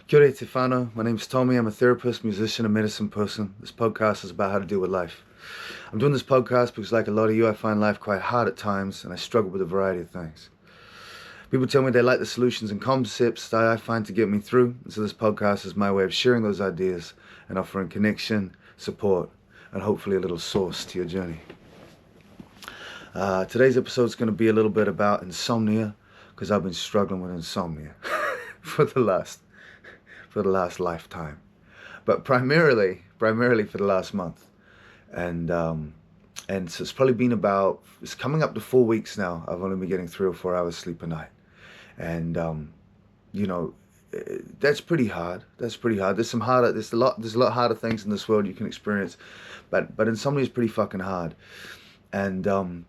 Kia ora te whānau. My name's Tommy. I'm a therapist, musician, and medicine person. This podcast is about how to deal with life. I'm doing this podcast because, like a lot of you, I find life quite hard at times, and I struggle with a variety of things. People tell me they like the solutions and concepts that I find to get me through, and so this podcast is my way of sharing those ideas and offering connection, support, and hopefully a little source to your journey. Today's episode is going to be a little bit about insomnia, because I've been struggling with insomnia for the last lifetime, but primarily for the last month, and so it's probably been it's coming up to 4 weeks now. I've only been getting 3 or 4 hours sleep a night, and that's pretty hard. There's a lot harder things in this world you can experience, but insomnia is pretty fucking hard, and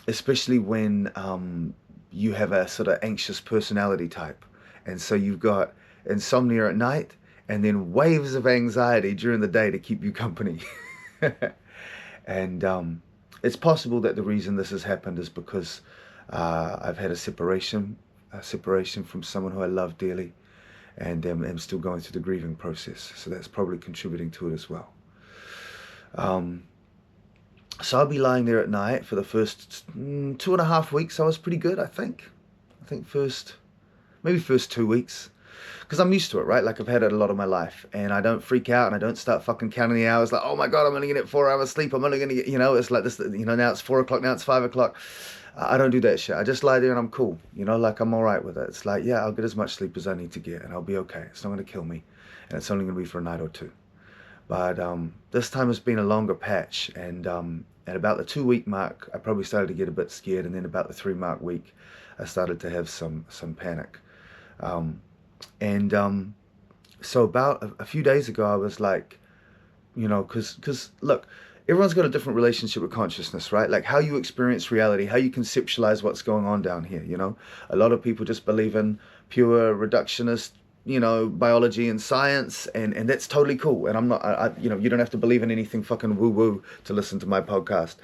especially when you have a sort of anxious personality type, and so you've got insomnia at night and then waves of anxiety during the day to keep you company. And it's possible that the reason this has happened is because I've had a separation from someone who I love dearly, and am still going through the grieving process, so that's probably contributing to it as well. So I'll be lying there at night for the first 2.5 weeks. I was pretty good, I think first 2 weeks, because I'm used to it, right? Like, I've had it a lot of my life, and I don't freak out, and I don't start fucking counting the hours like, oh my god, I'm only gonna get 4 hours sleep, I'm only gonna get, it's like this, now it's 4 o'clock, now it's 5 o'clock. I don't do that shit. I just lie there and I'm cool, like I'm all right with it. It's like, yeah, I'll get as much sleep as I need to get, and I'll be okay. It's not gonna kill me, and it's only gonna be for a night or two. But this time has been a longer patch, and at about the 2-week mark, I probably started to get a bit scared, and then about the 3-mark week, I started to have some panic. So about a few days ago, I was like, because look, everyone's got a different relationship with consciousness, right? Like, how you experience reality, how you conceptualize what's going on down here. A lot of people just believe in pure reductionist, biology and science, and that's totally cool. And I'm not, you don't have to believe in anything fucking woo-woo to listen to my podcast.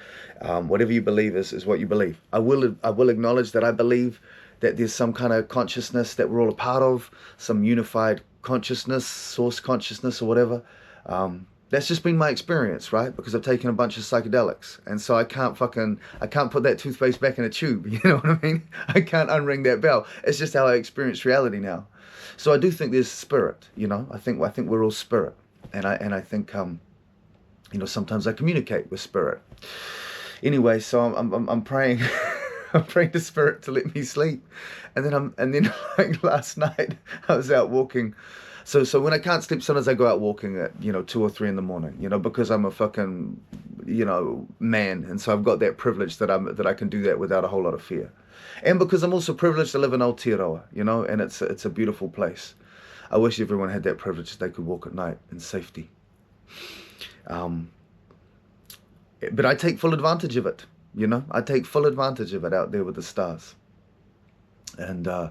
Whatever you believe is what you believe. I will acknowledge that I believe that there's some kind of consciousness that we're all a part of, some unified consciousness, source consciousness or whatever. That's just been my experience, right? Because I've taken a bunch of psychedelics, and so I can't put that toothpaste back in a tube. You know what I mean? I can't unring that bell. It's just how I experience reality now. So I do think there's spirit. I think we're all spirit, and I think sometimes I communicate with spirit. Anyway, so I'm praying. I'm praying to spirit to let me sleep, and then like last night I was out walking. So when I can't sleep, sometimes I go out walking at 2 or 3 in the morning. Because I'm a fucking man, and so I've got that privilege that I can do that without a whole lot of fear, and because I'm also privileged to live in Aotearoa, and it's a beautiful place. I wish everyone had that privilege; they could walk at night in safety. But I take full advantage of it. I take full advantage of it out there with the stars. And I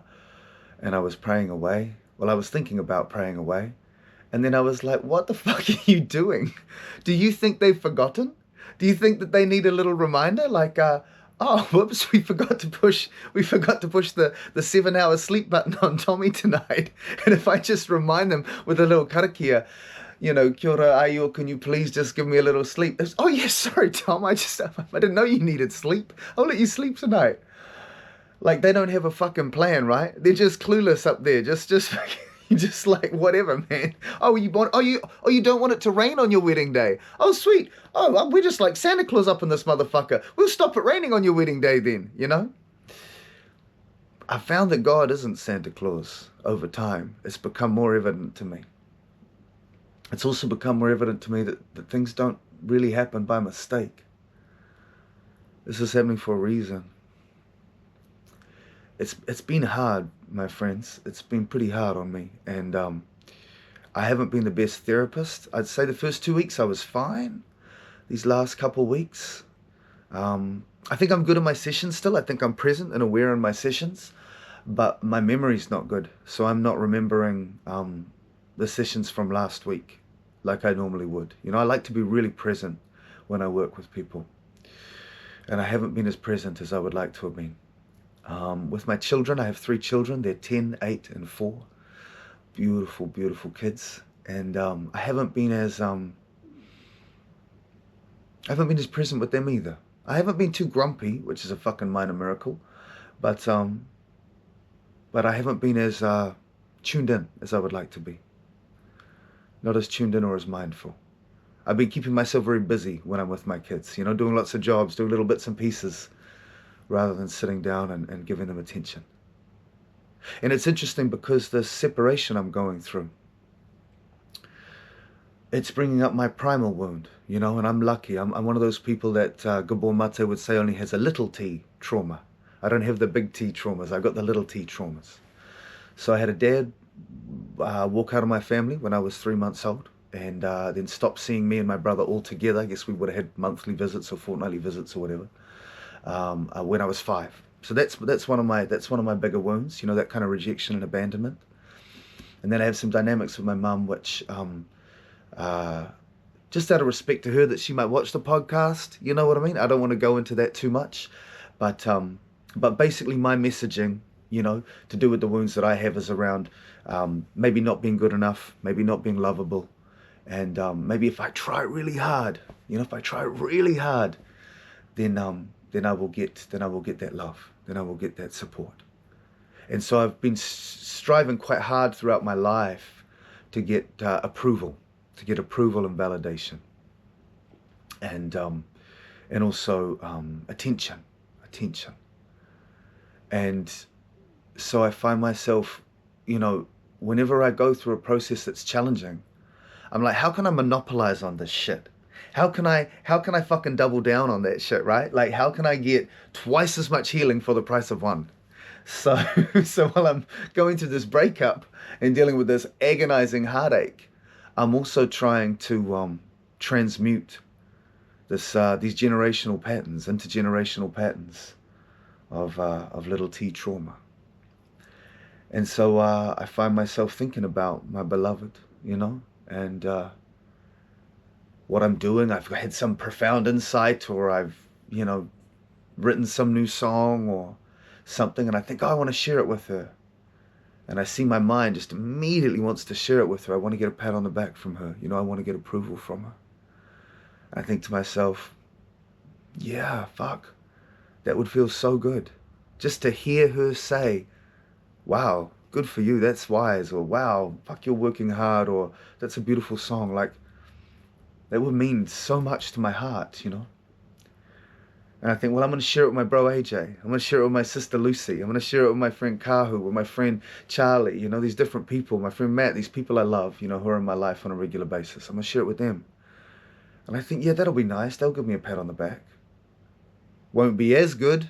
was praying away. Well, I was thinking about praying away. And then I was like, what the fuck are you doing? Do you think they've forgotten? Do you think that they need a little reminder? Like, oh, whoops, we forgot to push the 7-hour sleep button on Tommy tonight. And if I just remind them with a little karakia, kia ora, aio, can you please just give me a little sleep? Oh, yes, sorry, Tom, I didn't know you needed sleep. I'll let you sleep tonight. Like, they don't have a fucking plan, right? They're just clueless up there, just like, whatever, man. You don't want it to rain on your wedding day. Oh, sweet. Oh, we're just like Santa Claus up in this motherfucker. We'll stop it raining on your wedding day then, I found that God isn't Santa Claus over time. It's become more evident to me. It's also become more evident to me that things don't really happen by mistake. This is happening for a reason. It's been hard, my friends. It's been pretty hard on me, and I haven't been the best therapist. I'd say the first 2 weeks I was fine. These last couple of weeks, I think I'm good in my sessions still. I think I'm present and aware in my sessions, but my memory's not good, so I'm not remembering the sessions from last week like I normally would. I like to be really present when I work with people, and I haven't been as present as I would like to have been. With my children, I have 3 children. They're 10, 8, and 4. beautiful, beautiful kids, and I haven't been as present with them either. I haven't been too grumpy, which is a fucking minor miracle, but I haven't been as tuned in as I would like to be. Not as tuned in or as mindful. I've been keeping myself very busy when I'm with my kids, you know, doing lots of jobs, doing little bits and pieces, rather than sitting down and giving them attention. And it's interesting because the separation I'm going through, it's bringing up my primal wound, you know, and I'm lucky. I'm one of those people that Gabor Mate would say only has a little t trauma. I don't have the big T traumas. I've got the little t traumas. So I had a dad walk out of my family when I was 3 months old, and then stopped seeing me and my brother all together. I guess we would have had monthly visits or fortnightly visits or whatever when I was 5. So that's one of my bigger wounds, you know, that kind of rejection and abandonment. And then I have some dynamics with my mum, which just out of respect to her, that she might watch the podcast, you know what I mean? I don't want to go into that too much, but basically my messaging, you know, to do with the wounds that I have is around maybe not being good enough, maybe not being lovable, and maybe if I try really hard, you know, if I try really hard, then I will get that love, then I will get that support. And so I've been striving quite hard throughout my life to get approval and validation, and also attention. And so I find myself, you know, whenever I go through a process that's challenging, I'm like, how can I monopolize on this shit? How can I fucking double down on that shit, right? Like, how can I get twice as much healing for the price of one? So while I'm going through this breakup and dealing with this agonizing heartache, I'm also trying to transmute these generational patterns, intergenerational patterns of little t trauma. And so I find myself thinking about my beloved, you know, and what I'm doing. I've had some profound insight, or I've, you know, written some new song or something, and I think, oh, I want to share it with her. And I see my mind just immediately wants to share it with her. I want to get a pat on the back from her. You know, I want to get approval from her. And I think to myself, yeah, fuck, that would feel so good. Just to hear her say, wow, good for you, that's wise, or wow, fuck, you're working hard, or that's a beautiful song. Like, that would mean so much to my heart, you know. And I think, well, I'm going to share it with my bro AJ. I'm going to share it with my sister Lucy. I'm going to share it with my friend Kahu, with my friend Charlie, you know, these different people, my friend Matt, these people I love, you know, who are in my life on a regular basis. I'm going to share it with them. And I think, yeah, that'll be nice. They'll give me a pat on the back. Won't be as good.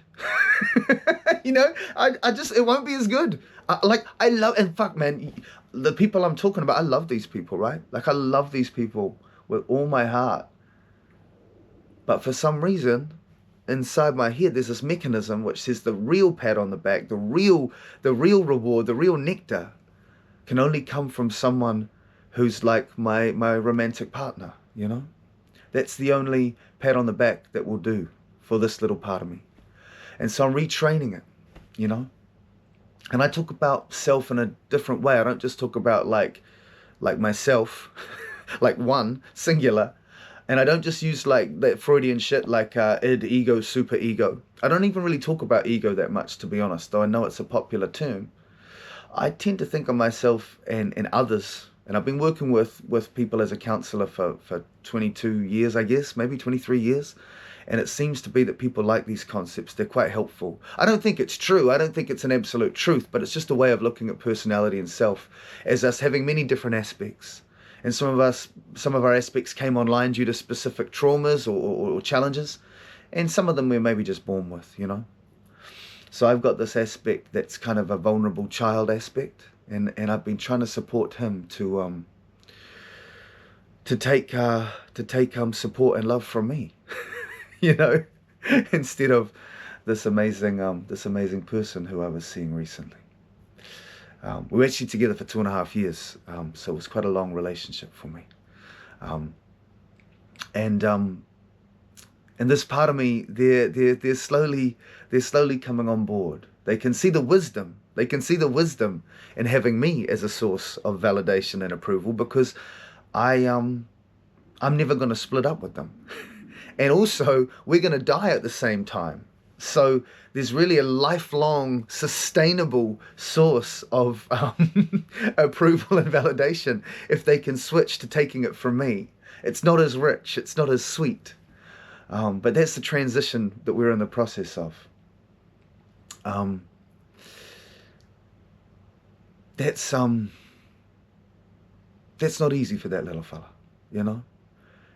You know, it won't be as good. I love, and fuck, man, the people I'm talking about, I love these people, right? Like, I love these people with all my heart. But for some reason, inside my head, there's this mechanism which says the real pat on the back, the real reward, the real nectar can only come from someone who's like my romantic partner, you know? That's the only pat on the back that will do for this little part of me. And so I'm retraining it, you know? And I talk about self in a different way. I don't just talk about like myself, like one, singular. And I don't just use like that Freudian shit like id, ego, super ego. I don't even really talk about ego that much, to be honest, though I know it's a popular term. I tend to think of myself and others, and I've been working with people as a counselor for 22 years, I guess, maybe 23 years. And it seems to be that people like these concepts. They're quite helpful. I don't think it's true. I don't think it's an absolute truth, but it's just a way of looking at personality and self as us having many different aspects. And some of our aspects came online due to specific traumas or challenges. And some of them we're maybe just born with, you know. So I've got this aspect that's kind of a vulnerable child aspect. And I've been trying to support him to take support and love from me. You know, instead of this amazing person who I was seeing recently. We were actually together for 2.5 years, so it was quite a long relationship for me. And this part of me, they're slowly coming on board. They can see the wisdom They can see the wisdom in having me as a source of validation and approval, because I'm never going to split up with them. And also, we're going to die at the same time. So there's really a lifelong, sustainable source of approval and validation if they can switch to taking it from me. It's not as rich, it's not as sweet. But that's the transition that we're in the process of. That's not easy for that little fella, you know.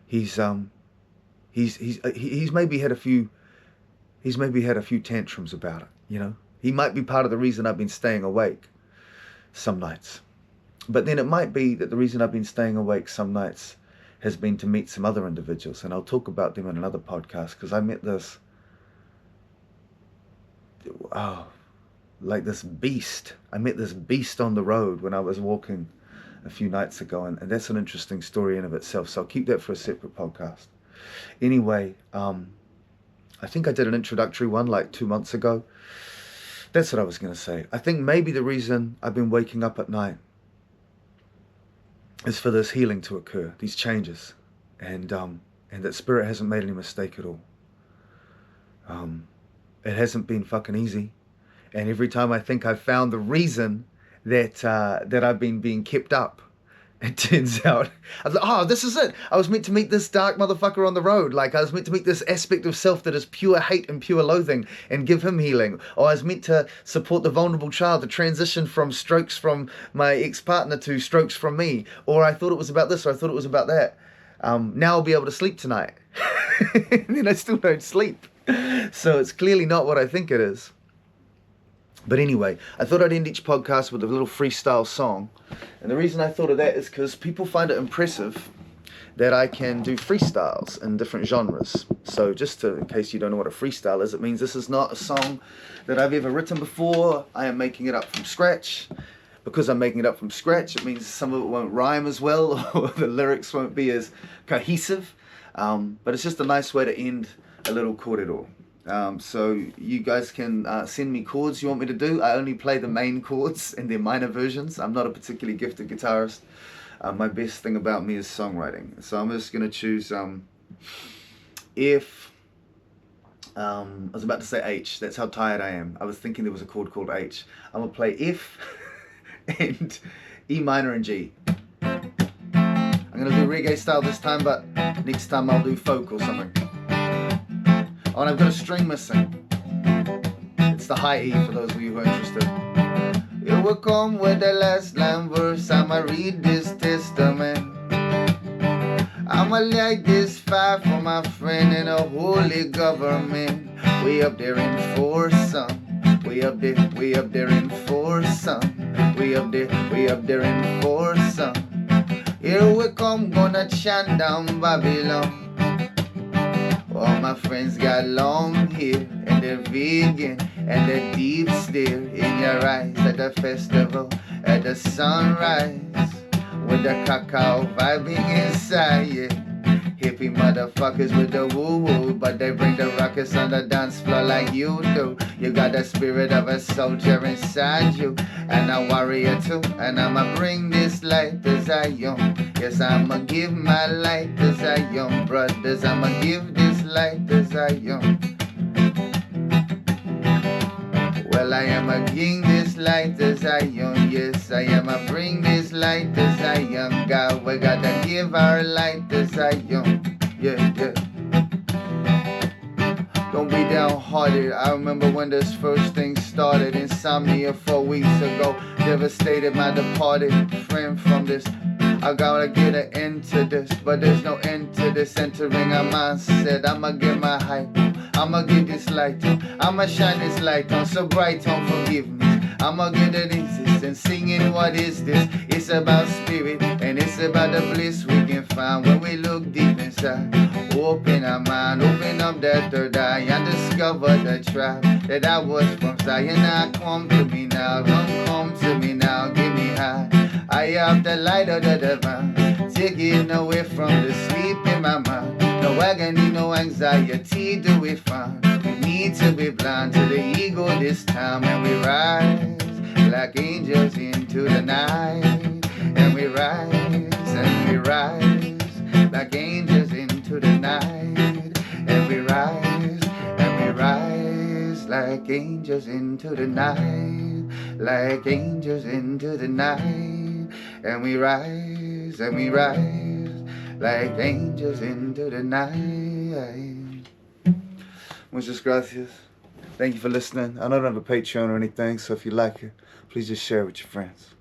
He's maybe had a few tantrums about it, you know. He might be part of the reason I've been staying awake some nights. But then it might be that the reason I've been staying awake some nights has been to meet some other individuals, and I'll talk about them in another podcast, because I met this beast. I met this beast on the road when I was walking a few nights ago, and that's an interesting story in of itself, so I'll keep that for a separate podcast. Anyway, I think I did an introductory one like 2 months ago. That's what I was going to say. I think maybe the reason I've been waking up at night is for this healing to occur, these changes, and that Spirit hasn't made any mistake at all. It hasn't been fucking easy, and every time I think I've found the reason that I've been being kept up, it turns out, I was like, oh, this is it. I was meant to meet this dark motherfucker on the road. Like, I was meant to meet this aspect of self that is pure hate and pure loathing and give him healing. Or I was meant to support the vulnerable child to transition from strokes from my ex-partner to strokes from me. Or I thought it was about this, or I thought it was about that. Now I'll be able to sleep tonight. And then I still don't sleep. So it's clearly not what I think it is. But anyway, I thought I'd end each podcast with a little freestyle song. And the reason I thought of that is because people find it impressive that I can do freestyles in different genres. So just in case you don't know what a freestyle is, it means this is not a song that I've ever written before. I am making it up from scratch. Because I'm making it up from scratch, it means some of it won't rhyme as well, or the lyrics won't be as cohesive. But it's just a nice way to end a little corridor. So you guys can send me chords you want me to do. I only play the main chords and their minor versions. I'm not a particularly gifted guitarist. My best thing about me is songwriting. So I'm just going to choose F. I was about to say H. That's how tired I am. I was thinking there was a chord called H. I'm going to play F and E minor and G. I'm going to do reggae style this time, but next time I'll do folk or something. Oh, and I've got a string missing. It's the high E for those of you who are interested. Here we come with the last line verse. I'ma read this testament. I'ma light this fire for my friend in a holy government. Way up there in Foursome. Way up there in Foursome. Way up there in Foursome. Here we come, gonna chant down Babylon. All my friends got long hair, and they're vegan, and they're deep stare in your eyes at the festival, at the sunrise, with the cacao vibing inside, yeah. Hippie motherfuckers with the woo-woo, but they bring the ruckus on the dance floor like you do. You got the spirit of a soldier inside you, and a warrior too, and I'ma bring this light to Zion. Yes, I'ma give my light to Zion, brothers. I'ma give this light to Zion. Well, I am a king, this light to Zion. Yes, I am a bring this light to Zion. God, we gotta give our light to Zion. Yeah, yeah. Don't be downhearted. I remember when this first thing started. Insomnia 4 weeks ago. Devastated my departed friend from this. I gotta get an end to this, but there's no end to this. Entering a mindset, I'ma get my hype. I'ma get this light on. I'ma shine this light on, so bright on forgiveness. I'ma get it exist and singing what is this? It's about spirit and it's about the bliss we can find when we look deep inside. Open our mind, open up that third eye and discover the tribe that I was from Zion. Now come to me now, don't come to me now, give me high. I have the light of the divine, taking away from the sleep in my mind. No agony, no anxiety do we find. We need to be blind to the ego this time, and we rise like angels into the night. And we rise like angels into the night. And we rise like angels into the night, like angels into the night. And we rise like angels into the night. Muchas gracias. Thank you for listening. I don't have a Patreon or anything, so if you like it, please just share it with your friends.